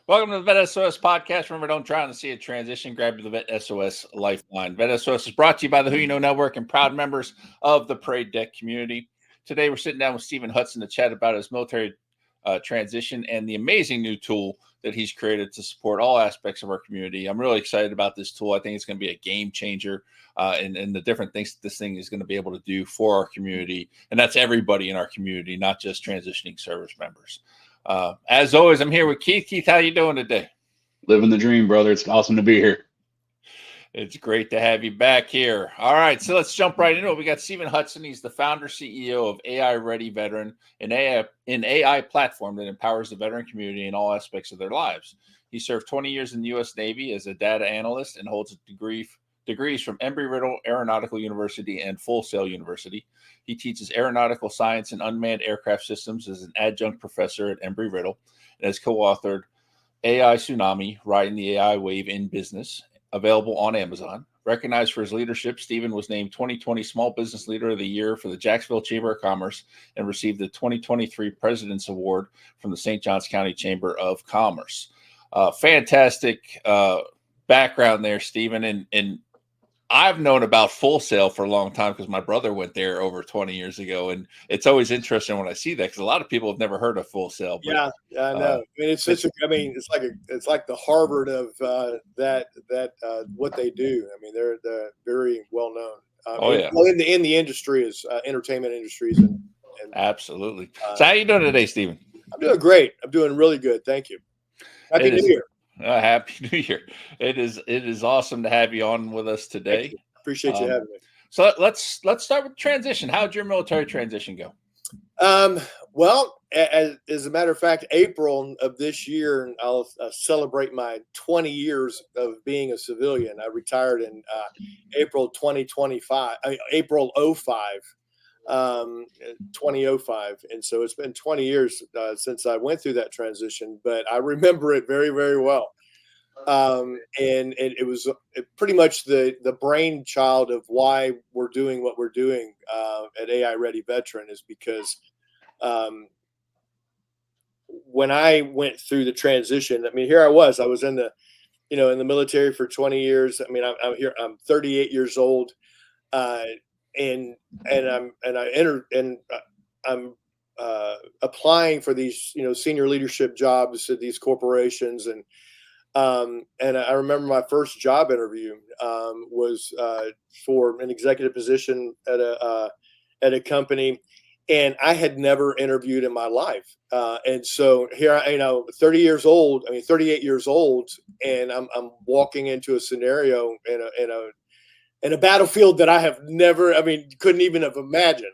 Welcome to the VET S.O.S podcast. Remember, don't drown in the sea of transition. Grab the VET S.O.S lifeline. VET S.O.S is brought to you by the Who You Know Network and proud members of the Parade Deck community. Today, we're sitting down with Stephen Hudson to chat about his military transition and the amazing new tool that he's created to support all aspects of our community. I'm really excited about this tool. I think it's going to be a game changer and the different things that this thing is going to be able to do for our community. And that's everybody in our community, not just transitioning service members. As always, I'm here with Keith. Keith, how you doing today? Living the dream, brother. It's awesome to be here. It's great to have you back here. All right, so let's jump right into it. We got Stephen Hudson. He's the founder, CEO of AI Ready Veteran, an AI platform that empowers the veteran community in all aspects of their lives. He served 20 years in the U.S. Navy as a data analyst and holds degrees from Embry-Riddle Aeronautical University and Full Sail University. He teaches aeronautical science and unmanned aircraft systems as an adjunct professor at Embry-Riddle and has co-authored AI Tsunami, Riding the AI Wave in Business, available on Amazon. Recognized for his leadership, Stephen was named 2020 Small Business Leader of the Year for the Jacksonville Chamber of Commerce and received the 2023 President's Award from the St. Johns County Chamber of Commerce. Fantastic background there, Stephen. And I've known about Full Sail for a long time because my brother went there over 20 years ago. And it's always interesting when I see that because a lot of people have never heard of Full Sail. But, yeah, I know. I mean, it's like the Harvard of what they do. I mean, they're very well known. In the industry is entertainment industries and absolutely. So how you doing today, Stephen? I'm doing great. I'm doing really good. Thank you. Happy New Year. Happy New Year. It is awesome to have you on with us today. Appreciate you having me. So let's start with transition. How'd your military transition go? Well, as a matter of fact, April of this year, I'll celebrate my 20 years of being a civilian. I retired in April 2005, April 2005. And so it's been 20 years since I went through that transition, but I remember it very, very well. And it was pretty much the brainchild of why we're doing what we're doing at AI Ready Veteran is because when I went through the transition, I mean, here I was in the military for 20 years. I mean, I'm 38 years old. And I'm applying for these, senior leadership jobs at these corporations. And I remember my first job interview was for an executive position at a company, and I had never interviewed in my life. And so here, 38 years old, and I'm walking into a scenario in a battlefield that I have never, couldn't even have imagined.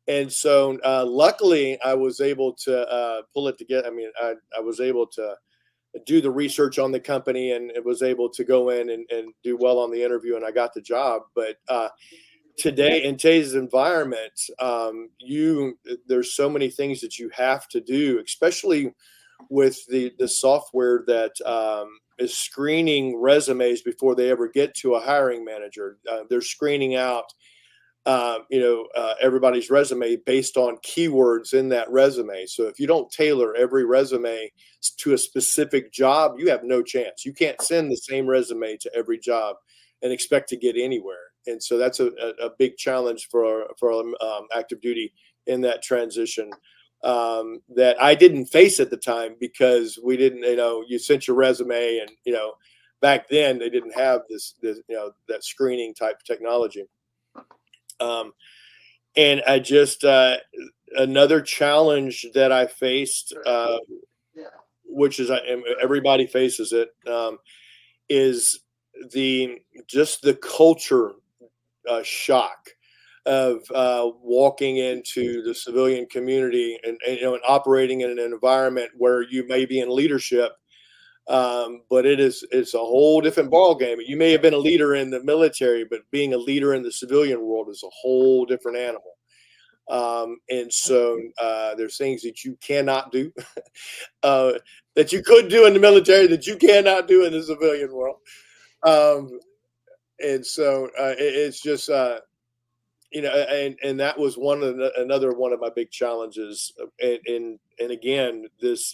And so luckily I was able to pull it together. I was able to do the research on the company and it was able to go in and do well on the interview, and I got the job. But in today's environment, there's so many things that you have to do, especially with the software that is screening resumes before they ever get to a hiring manager. They're screening out, everybody's resume based on keywords in that resume. So if you don't tailor every resume to a specific job, you have no chance. You can't send the same resume to every job and expect to get anywhere. And so that's a big challenge for active duty in that transition. That I didn't face at the time because we didn't, you sent your resume and, back then they didn't have this that screening type technology. And I just, another challenge that I faced, which is everybody faces it, is the culture shock of walking into the civilian community and operating in an environment where you may be in leadership, but it's a whole different ball game. You may have been a leader in the military, but being a leader in the civilian world is a whole different animal. And so there's things that you cannot do that you could do in the military that you cannot do in the civilian world. And so it's just and that was another one of my big challenges. And again, this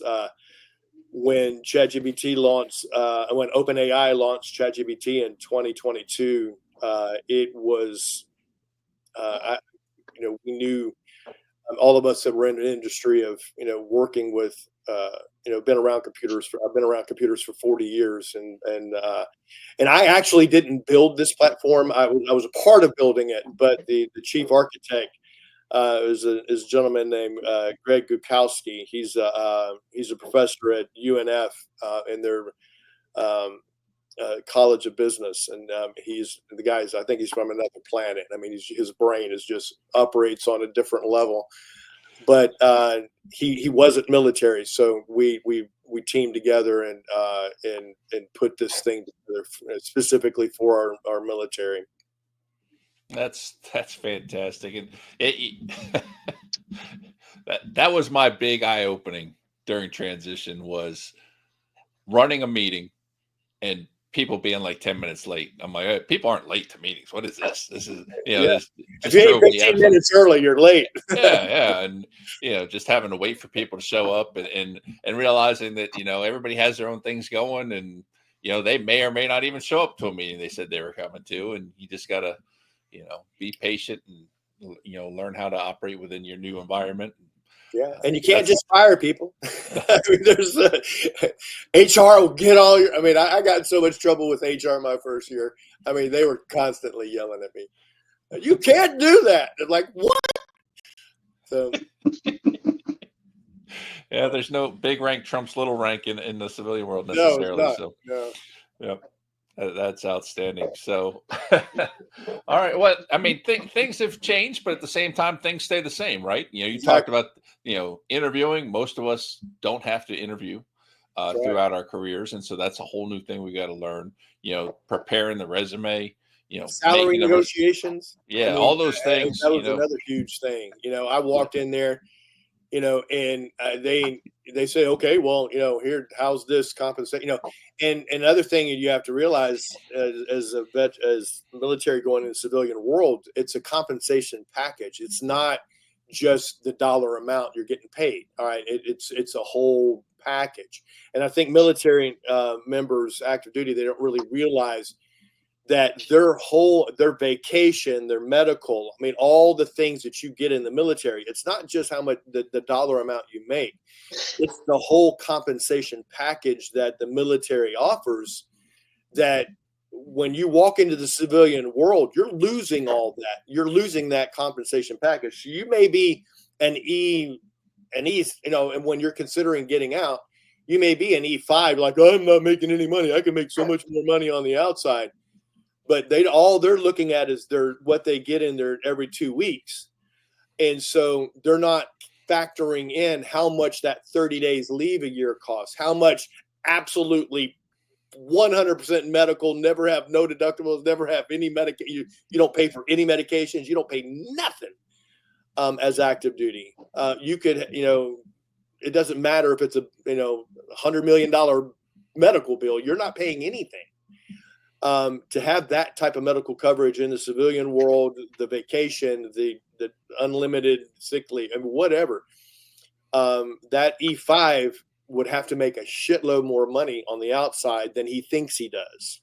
when ChatGPT launched, when OpenAI launched ChatGPT in 2022, it was, we knew, all of us that were in an industry of, working with, I've been around computers for 40 years, and I actually didn't build this platform. I was a part of building it, but the chief architect is a gentleman named Greg Gukowski. He's a professor at UNF in their College of Business, and he's the guy's. I think he's from another planet. I mean, his brain is just operates on a different level. But he wasn't military, so we teamed together and put this thing together specifically for our military. That's fantastic, and that was my big eye opening during transition, was running a meeting and people being like 10 minutes late. I'm like, people aren't late to meetings. What is this? This is, If just you ain't 15 minutes early, you're late. yeah. And, just having to wait for people to show up and realizing that, everybody has their own things going, and, they may or may not even show up to a meeting they said they were coming to. And you just got to, be patient and, learn how to operate within your new environment. Yeah, and you can't just fire people. I mean, there's HR will get all your. I mean, I got in so much trouble with HR my first year. I mean, they were constantly yelling at me. You can't do that. And like, what? So, yeah, there's no big rank trumps little rank in the civilian world necessarily. No. Yeah. That's outstanding. So, all right. Well, I mean, things have changed, but at the same time, things stay the same, right? You Exactly. talked about, interviewing. Most of us don't have to interview throughout our careers. And so that's a whole new thing we got to learn, preparing the resume, salary negotiations. Yeah. All those things. That was another huge thing. I walked in there, and they say, okay, well, here, how's this compensate? And another thing you have to realize as a vet, as military going in the civilian world, it's a compensation package. It's not just the dollar amount you're getting paid. All right, it's a whole package. And I think military members, active duty, they don't really realize that their vacation, their medical, I mean, all the things that you get in the military, it's not just how much the dollar amount you make, it's the whole compensation package that the military offers, that when you walk into the civilian world, you're losing all that. You're losing that compensation package. You may be an E, and when you're considering getting out, you may be an E5, like, oh, I'm not making any money. I can make so much more money on the outside. But they're looking at is what they get in there every 2 weeks. And so they're not factoring in how much that 30 days leave a year costs, how much absolutely 100% medical, never have no deductibles, never have any medication. You don't pay for any medications. You don't pay nothing as active duty. You could, it doesn't matter if it's a, $100 million medical bill. You're not paying anything. To have that type of medical coverage in the civilian world, the vacation, the unlimited sick leave, and whatever, that E5 would have to make a shitload more money on the outside than he thinks he does,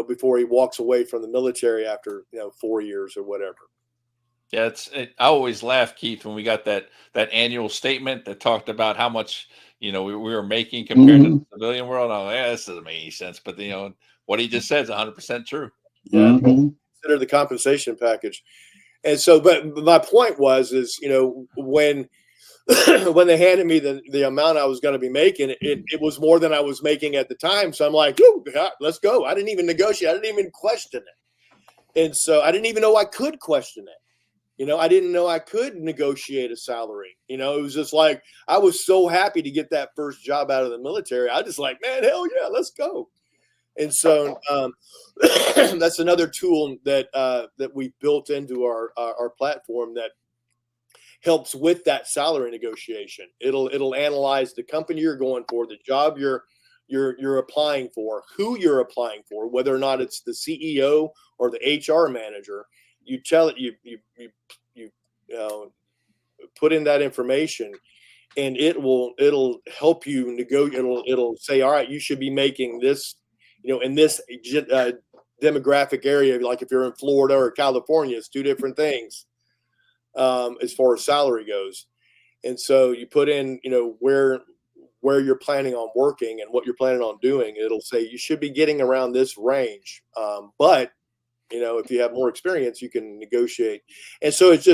before he walks away from the military after 4 years or whatever. Yeah, I always laugh, Keith, when we got that annual statement that talked about how much we were making compared to the civilian world. I'm like, this doesn't make any sense. But what he just said is 100% true. Yeah, consider the compensation package. And so, but my point is when they handed me the amount I was going to be making, it was more than I was making at the time. So I'm like, let's go. I didn't even negotiate. I didn't even question it. And so I didn't even know I could question it. I didn't know I could negotiate a salary. It was just like, I was so happy to get that first job out of the military. I just like, man, hell yeah, let's go. And so that's another tool that we built into our platform that helps with that salary negotiation. It'll analyze the company you're going for, the job you're applying for, who you're applying for, whether or not it's the CEO or the HR manager. You tell it, you put in that information, and it'll help you negotiate. It'll say, all right, you should be making this, in this demographic area. Like if you're in Florida or California, it's two different things as far as salary goes. And so you put in, where you're planning on working and what you're planning on doing. It'll say you should be getting around this range. But if you have more experience, you can negotiate. And so it's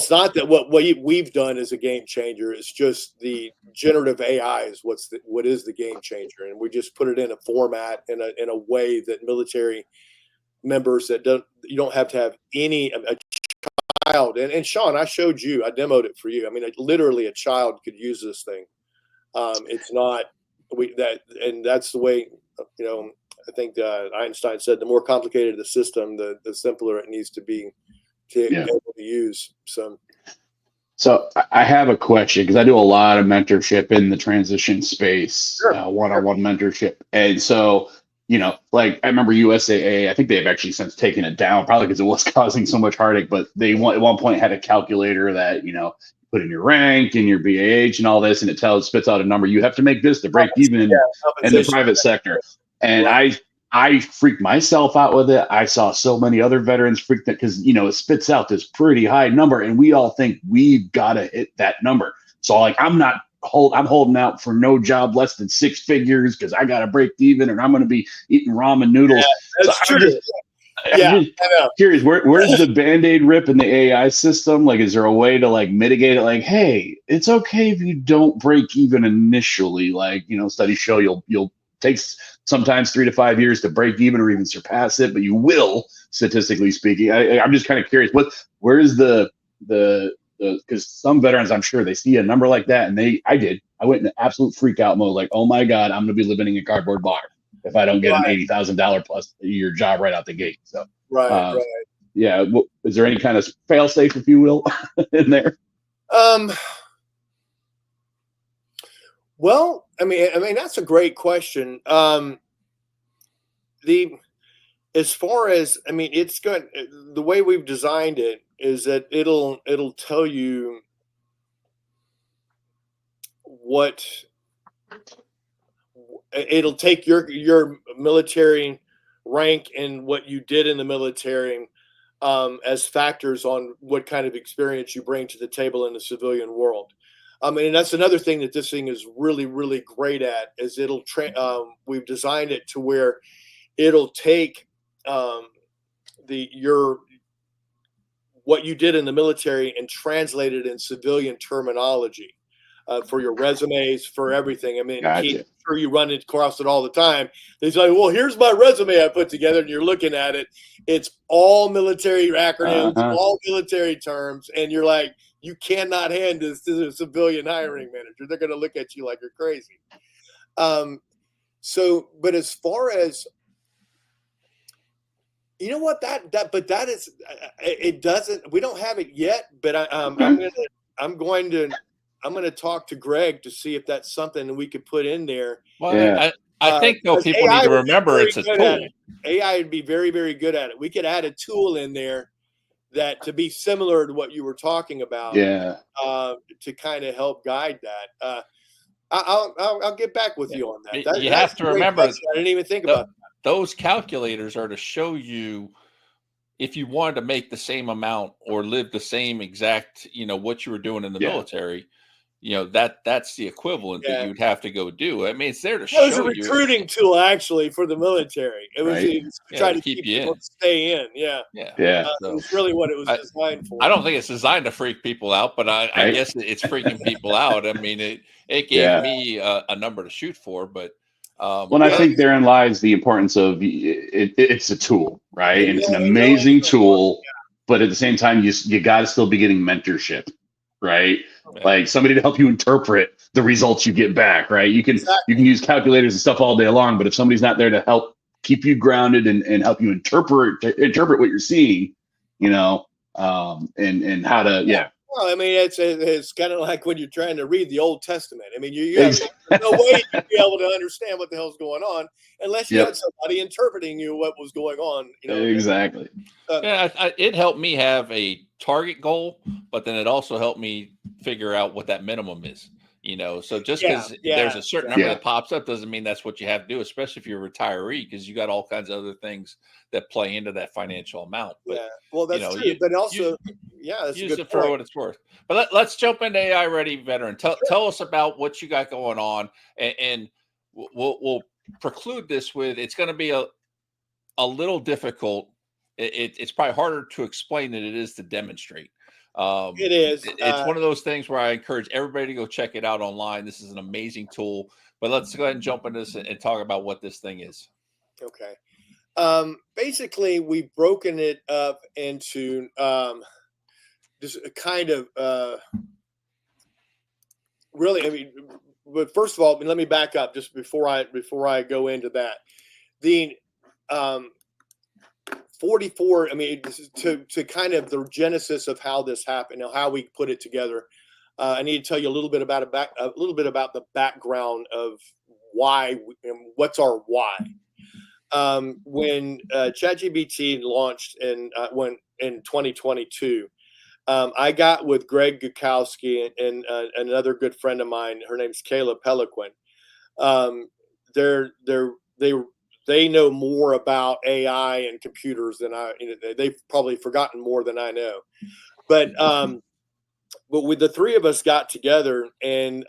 not that what we've done is a game changer. It's just the generative AI is what is the game changer, and we just put it in a format in a way that military members you don't have to have a child. And Sean, I showed you, I demoed it for you. I mean, literally a child could use this thing. It's not and that's the way. I think Einstein said the more complicated the system, the simpler it needs to be to be able to use. So I have a question, because I do a lot of mentorship in the transition space, Sure. One-on-one mentorship. And so, like I remember USAA, I think they've actually since taken it down, probably because it was causing so much heartache, but they at one point had a calculator that, put in your rank and your BAH and all this, and it spits out a number. You have to make this to break even in the private sector. And I freaked myself out with it. I saw so many other veterans freaked out because, it spits out this pretty high number, and we all think we've got to hit that number. So I'm holding out for no job less than 6 figures because I got to break even, and I'm going to be eating ramen noodles. Yeah, that's true. I'm just curious, where's the Band-Aid rip in the AI system? Like, is there a way to mitigate it? Like, hey, it's okay if you don't break even initially. Like, studies show you'll take sometimes 3 to 5 years to break even or even surpass it, but you will, statistically speaking. I'm just kind of curious, where's the because some veterans, I'm sure they see a number like that, and I went into absolute freak out mode, like, oh my God, I'm going to be living in a cardboard box if I don't get an $80,000 plus a year job right out the gate. So, right. Yeah. Is there any kind of fail safe, if you will, in there? Well, I mean, that's a great question. As far as, it's good. The way we've designed it is that it'll tell you it'll take your military rank and what you did in the military as factors on what kind of experience you bring to the table in the civilian world. And that's another thing that this thing is really, really great at, is we've designed it to where it'll take what you did in the military and translate it in civilian terminology for your resumes, for everything. Gotcha. I'm sure you run across it all the time. They say, well, here's my resume I put together, and you're looking at it. It's all military acronyms, all military terms, and you're like, you cannot hand this to the civilian hiring manager. They're going to look at you like you're crazy. But as far as, that is, it doesn't, we don't have it yet, but I'm going to talk to Greg to see if that's something that we could put in there. Well, yeah. I think though people need to remember it's a tool. AI would be very, very good at it. We could add a tool in there that to be similar to what you were talking about. Yeah. To kind of help guide that. I'll get back with you on that. You have to remember, I didn't even think about that. Those calculators are to show you if you wanted to make the same amount or live the same exact, what you were doing in the military, that's the equivalent that you'd have to go do. It's there to show you. It was a recruiting tool, actually, for the military. It was trying to keep people to stay in. Yeah. It's really what it was designed for. I don't think it's designed to freak people out, but I guess it's freaking people out. It gave me a number to shoot for, but. I think therein lies the importance of it's a tool, right? And it's an amazing tool, but at the same time, you got to still be getting mentorship, right? Yeah. Like somebody to help you interpret the results you get back, right? You can use calculators and stuff all day long, but if somebody's not there to help keep you grounded and help you interpret what you're seeing, and how to, Well, it's kind of like when you're trying to read the Old Testament. You have no way to be able to understand what the hell's going on unless you had somebody interpreting you what was going on. Exactly. It helped me have a target goal, but then it also helped me figure out what that minimum is. So just Yeah, because yeah, there's a certain number Yeah. that pops up doesn't mean that's what you have to do, especially if you're a retiree, because you got all kinds of other things that play into that financial amount. But yeah. Well, that's true. you But use also, yeah, that's a use good it for point. what it's worth. But let's jump into AI Ready Veteran. Tell Sure. tell us about what you got going on, and we'll preclude this with it's going to be a little difficult. It's probably harder to explain than it is to demonstrate. It is. It's one of those things where I encourage everybody to go check it out online. This is an amazing tool. But let's go ahead and jump into this and talk about what this thing is. Okay. Basically, we've broken it up into just a kind of really. I mean, but first of all, let me back up just before I go into that. The 44. I mean, this is to kind of the genesis of how this happened, how we put it together. I need to tell you a little bit about the background of why and what's our why. When ChatGPT launched in 2022, I got with Greg Gukowski and another good friend of mine. Her name's Kayla Peliquin. They know more about AI and computers than I. They've probably forgotten more than I know. But with the three of us got together and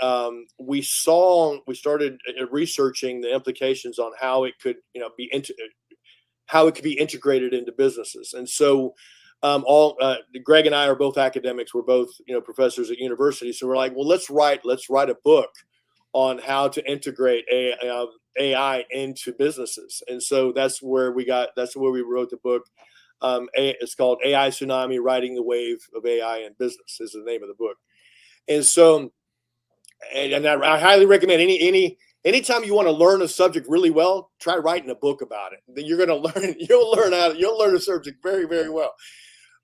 we started researching the implications on how it could how it could be integrated into businesses. And so Greg and I are both academics. We're both professors at universities. So we're like, well, let's write a book on how to integrate AI into businesses. And so that's where we wrote the book. It's called AI Tsunami: Riding the Wave of AI in Business is the name of the book. And so, and I highly recommend anytime you want to learn a subject really well, try writing a book about it. Then you're going to learn. You'll learn a subject very, very well.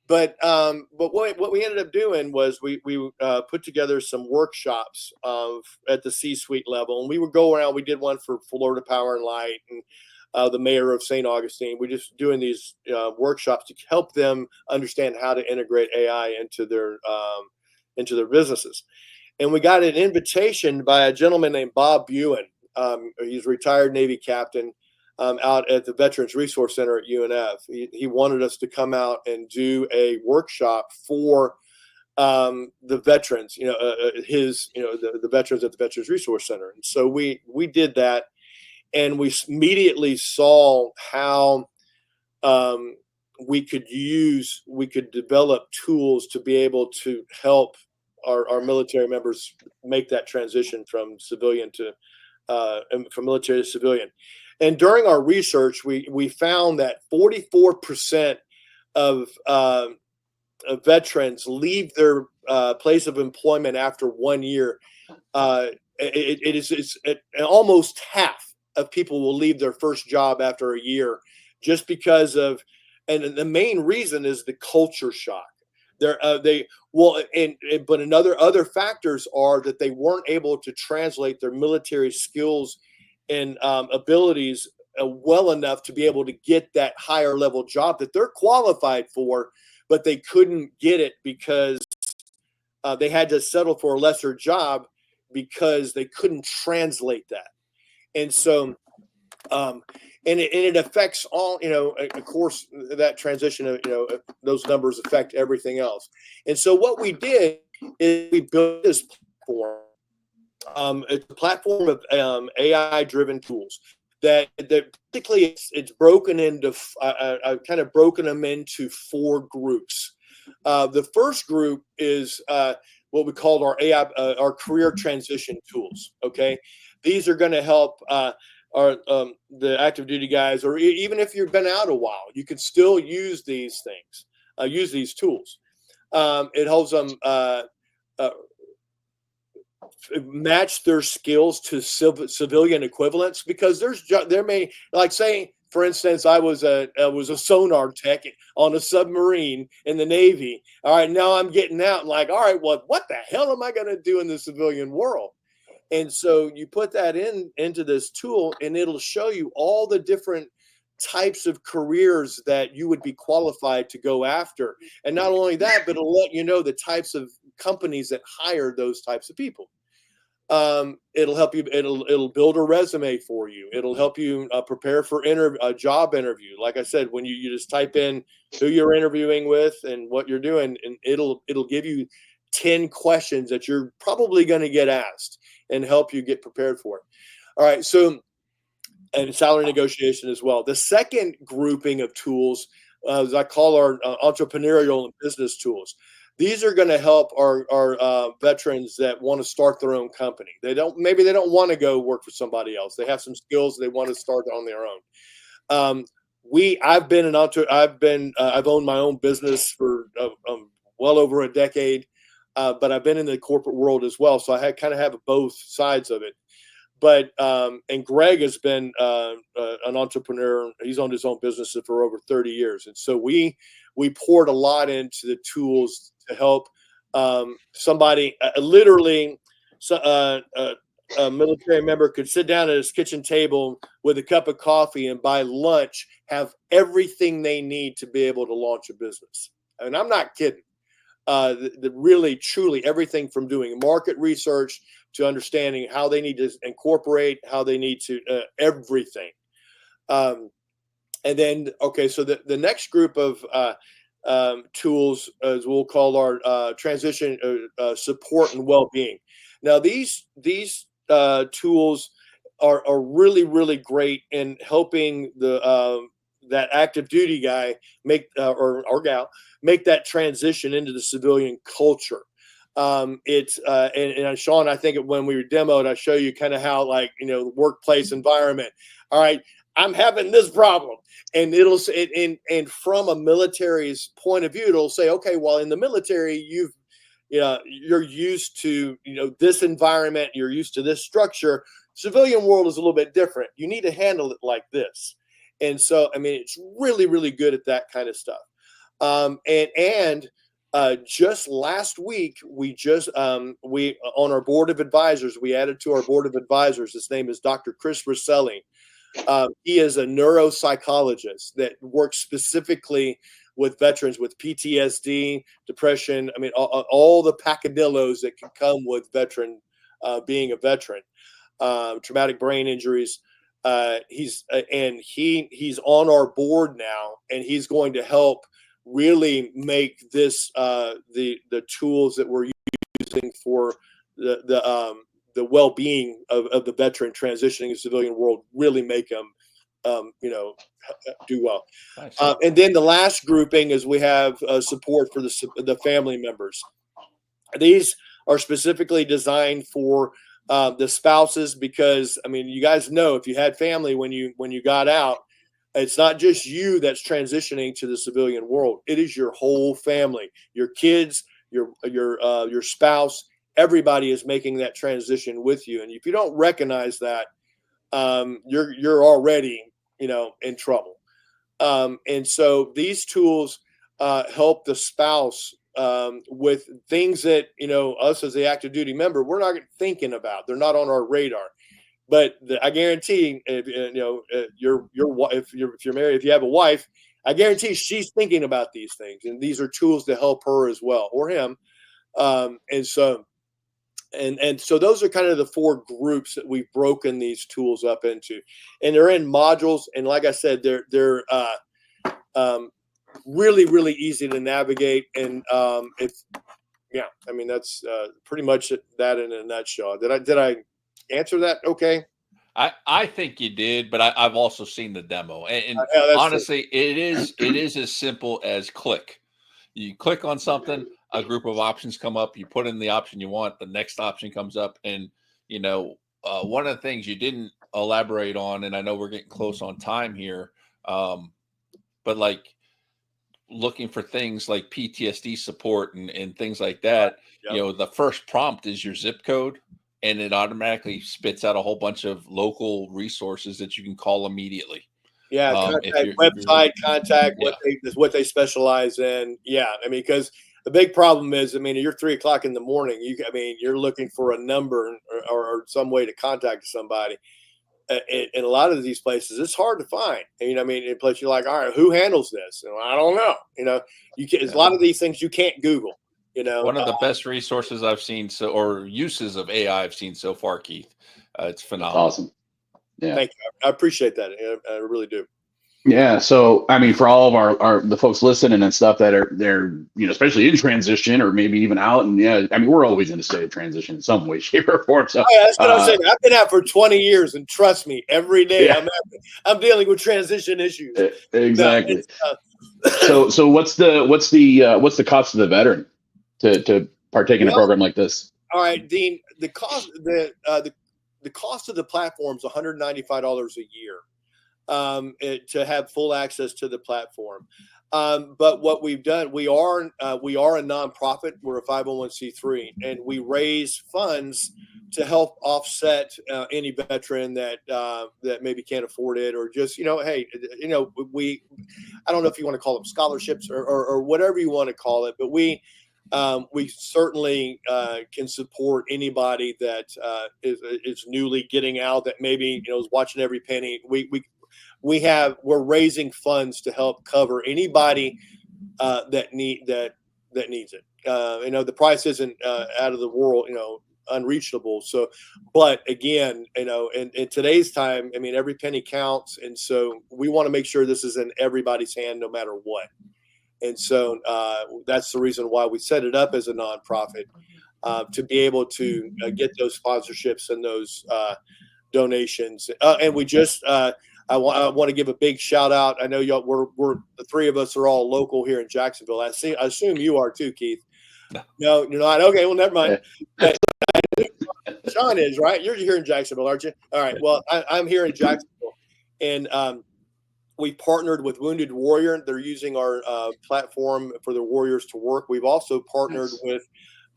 But what we ended up doing was we put together some workshops at the C-suite level, and we would go around. We did one for Florida Power and Light and the mayor of St. Augustine. We're just doing these workshops to help them understand how to integrate AI into their businesses. And we got an invitation by a gentleman named Bob Buin. He's a retired Navy captain. Out at the Veterans Resource Center at UNF. He wanted us to come out and do a workshop for the veterans, the veterans at the Veterans Resource Center. And so we did that, and we immediately saw how we could develop tools to be able to help our military members make that transition from civilian to from military to civilian. And during our research, we found that 44% of veterans leave their place of employment after 1 year. It's almost half of people will leave their first job after a year, just because of, and the main reason is the culture shock. But other factors are that they weren't able to translate their military skills and abilities well enough to be able to get that higher level job that they're qualified for, but they couldn't get it because they had to settle for a lesser job because they couldn't translate that. And so, and it affects all, of course, that transition of, those numbers affect everything else. And so what we did is we built this platform. It's a platform of AI-driven tools that basically it's broken into. I've kind of broken them into 4 groups. The first group is what we called our AI, our career transition tools. Okay, these are going to help the active duty guys, or even if you've been out a while, you can still use these things, use these tools. It helps them match their skills to civilian equivalents, because there may, like, say, for instance, I was a sonar tech on a submarine in the Navy. All right, now I'm getting out and like, all right, well, what the hell am I going to do in the civilian world? And so you put that into this tool, and it'll show you all the different types of careers that you would be qualified to go after. And not only that, but it'll let you know the types of companies that hire those types of people. It'll help you. It'll build a resume for you. It'll help you prepare for a job interview. Like I said, when you just type in who you're interviewing with and what you're doing, and it'll give you 10 questions that you're probably going to get asked and help you get prepared for it. All right. So, and salary negotiation as well. The second grouping of tools, as I call our entrepreneurial and business tools. These are going to help our veterans that want to start their own company. Maybe they don't want to go work for somebody else. They have some skills they want to start on their own. I've owned my own business for well over a decade, but I've been in the corporate world as well. So I kind of have both sides of it. But and Greg has been an entrepreneur. He's owned his own business for over 30 years, and so we poured a lot into the tools to help somebody. Literally, a military member could sit down at his kitchen table with a cup of coffee and by lunch have everything they need to be able to launch a business. And I'm not kidding. Really, truly everything from doing market research to understanding how they need to incorporate, how they need to everything. And then, okay, so the next group of tools, as we'll call our transition support and well-being. Now, these tools are really, really great in helping that active duty guy make or gal make that transition into the civilian culture. And Sean, I think when we were demoed, I show you kind of how, like, the workplace environment. All right, I'm having this problem, and it'll say, and from a military's point of view, it'll say, okay, well, in the military, you're used to this environment, you're used to this structure. Civilian world is a little bit different. You need to handle it like this, and so it's really, really good at that kind of stuff. Just last week, we on our board of advisors, we added to our board of advisors. His name is Dr. Chris Rosselli. He is a neuropsychologist that works specifically with veterans with PTSD, depression. All the peccadillos that can come with being a veteran, traumatic brain injuries. He's on our board now, and he's going to help really make this the tools that we're using for the well-being of the veteran transitioning to civilian world really make them do well. Nice. And then the last grouping is we have support for the family members. These are specifically designed for the spouses, because you guys know, if you had family when you got out, it's not just you that's transitioning to the civilian world. It is your whole family, your kids, your spouse. Everybody is making that transition with you, and if you don't recognize that, you're already in trouble. And so these tools help the spouse with things that us as the active duty member, we're not thinking about. They're not on our radar. But I guarantee, if you're married, if you have a wife, I guarantee she's thinking about these things, and these are tools to help her as well, or him. And so those are kind of the four groups that we've broken these tools up into, and they're in modules. And like I said, they're really, really easy to navigate. And that's pretty much that in a nutshell. Did I answer that okay? I think you did, but I've also seen the demo, and honestly, true. It is as simple as click. You click on something, a group of options come up, you put in the option you want, the next option comes up, and one of the things you didn't elaborate on, and I know we're getting close on time here, but like looking for things like PTSD support and things like that, yep. The first prompt is your zip code, and it automatically spits out a whole bunch of local resources that you can call immediately. Yeah, contact what they specialize in. Yeah, because the big problem is, you're 3 o'clock in the morning. You're looking for a number or some way to contact somebody. In a lot of these places, it's hard to find. In places you're like, all right, who handles this? I don't know. You can. A lot of these things you can't Google. You know, One of the best resources I've seen, or uses of AI I've seen so far, Keith. It's That's phenomenal. awesome. Yeah. thank you. I appreciate that. I really do. Yeah. So, I mean, for all of the folks listening and stuff that they're, especially in transition or maybe even out. And yeah, I mean, we're always in a state of transition in some way, shape, or form. So, Oh, yeah, that's what I'm saying. I've been out for 20 years, and trust me, every day yeah, I'm dealing with transition issues. exactly. So what's the cost of the veteran to partake in a program like this? All right, Dean, the cost of the platform is $195 a year to have full access to the platform. But what we've done, we are a nonprofit. We're a 501c3, and we raise funds to help offset any veteran that maybe can't afford it, or just hey, I don't know if you want to call them scholarships or whatever you want to call it, but we certainly can support anybody that is newly getting out, that maybe is watching every penny. We're raising funds to help cover anybody that needs it. The price isn't out of the world, unreachable. So, but again, in today's time, I mean, every penny counts, and so we want to make sure this is in everybody's hand, no matter what. And so that's the reason why we set it up as a nonprofit, to be able to get those sponsorships and those donations. And we just I want to give a big shout out. I know y'all, we're the three of us are all local here in Jacksonville. I assume you are too, Keith. No, you're not. Okay, well, never mind. But Sean is, right? You're here in Jacksonville, aren't you? All right. Well, I'm here in Jacksonville, and we partnered with Wounded Warrior. They're using our platform for the warriors to work. We've also partnered with,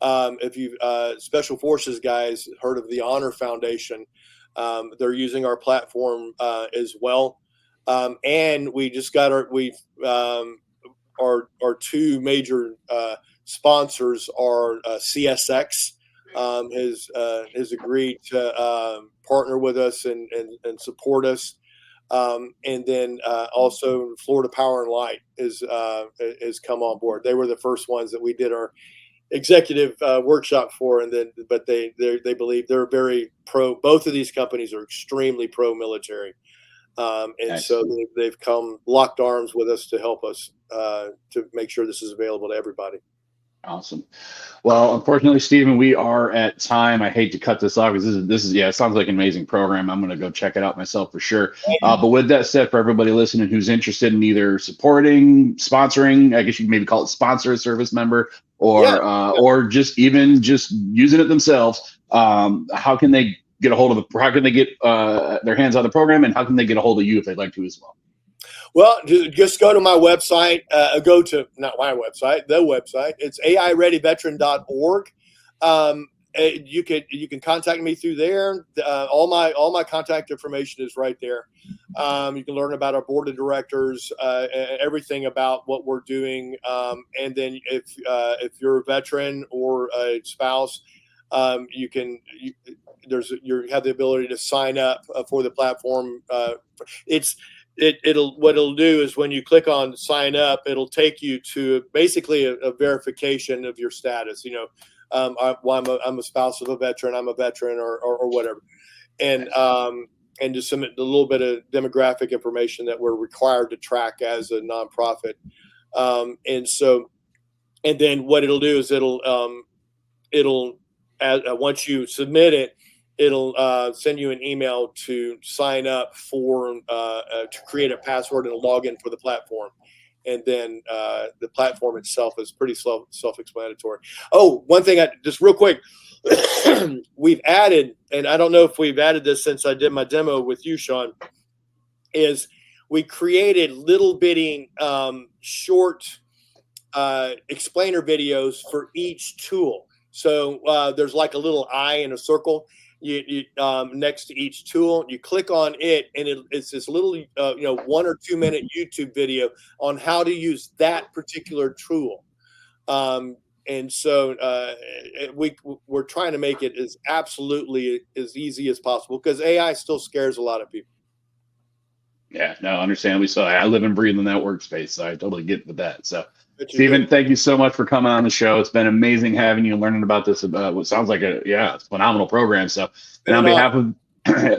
if you Special Forces guys heard of the Honor Foundation. They're using our platform as well. And we just got our two major sponsors are CSX has agreed to partner with us and support us. And then also Florida Power and Light has come on board. They were the first ones that we did our executive workshop for, and then but they believe they're very pro. Both of these companies are extremely pro military, and nice. So they've come locked arms with us to help us to make sure this is available to everybody. Awesome. Well, unfortunately, Stephen, we are at time. I hate to cut this off because this is it sounds like an amazing program. I'm going to go check it out myself for sure. But with that said, for everybody listening who's interested in either supporting, sponsoring, I guess you can maybe call it sponsor a service member, or just using it themselves, how can they get a hold of how can they get their hands on the program, and how can they get a hold of you if they'd like to as well? Well, just go to my website. Go to not my website, the website. It's aireadyveteran.org. You can contact me through there. All my contact information is right there. You can learn about our board of directors, everything about what we're doing. And then if you're a veteran or a spouse, you have the ability to sign up for the platform. What it'll do is when you click on sign up, it'll take you to basically a verification of your status. I'm a spouse of a veteran, I'm a veteran, or whatever, and to submit a little bit of demographic information that we're required to track as a nonprofit. And then what it'll do is once you submit it, it'll send you an email to sign up for to create a password and a login for the platform. And then the platform itself is pretty self-explanatory. Oh, one thing, just real quick, we've added, and I don't know if we've added this since I did my demo with you, Sean, is we created little bitty short explainer videos for each tool. So there's like a little eye in a circle. You next to each tool, you click on it, and it's this little 1 or 2 minute YouTube video on how to use that particular tool. And so we're trying to make it as absolutely as easy as possible, because AI still scares a lot of people. Yeah, no, understandably so. I live and breathe in that workspace, so I totally get with that. So Stephen, thank you so much for coming on the show. It's been amazing having you and learning about this. What sounds like it's a phenomenal program. So, and on behalf of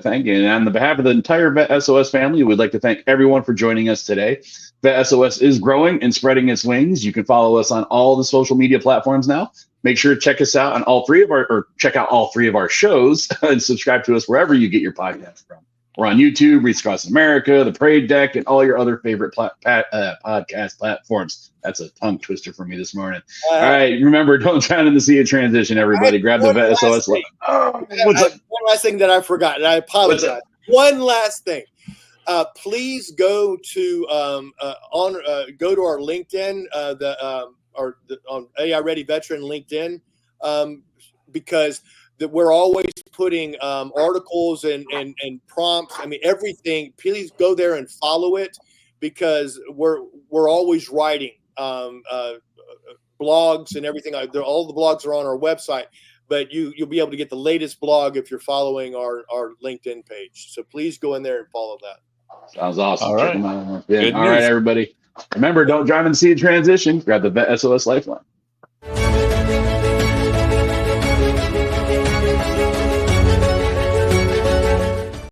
thank you, and on the behalf of the entire VET S.O.S family, we'd like to thank everyone for joining us today. VET S.O.S is growing and spreading its wings. You can follow us on all the social media platforms now. Make sure to check us out on check out all three of our shows and subscribe to us wherever you get your podcasts from. We're on YouTube, Reach Across America, The Parade Deck, and all your other favorite podcast platforms. That's a tongue twister for me this morning. All right, remember, don't drown in the sea of transition, everybody. Grab the VET S.O.S. One last thing that I forgot, and I apologize. One last thing. Please go to our LinkedIn, on AI Ready Veteran LinkedIn, because we're always putting articles and prompts. I mean, everything. Please go there and follow it, because we're always writing blogs and everything. All the blogs are on our website, but you'll be able to get the latest blog if you're following our LinkedIn page. So please go in there and follow that. Sounds awesome. All right. All right, everybody. Remember, don't drown in the sea of transition. Grab the VET S.O.S Lifeline.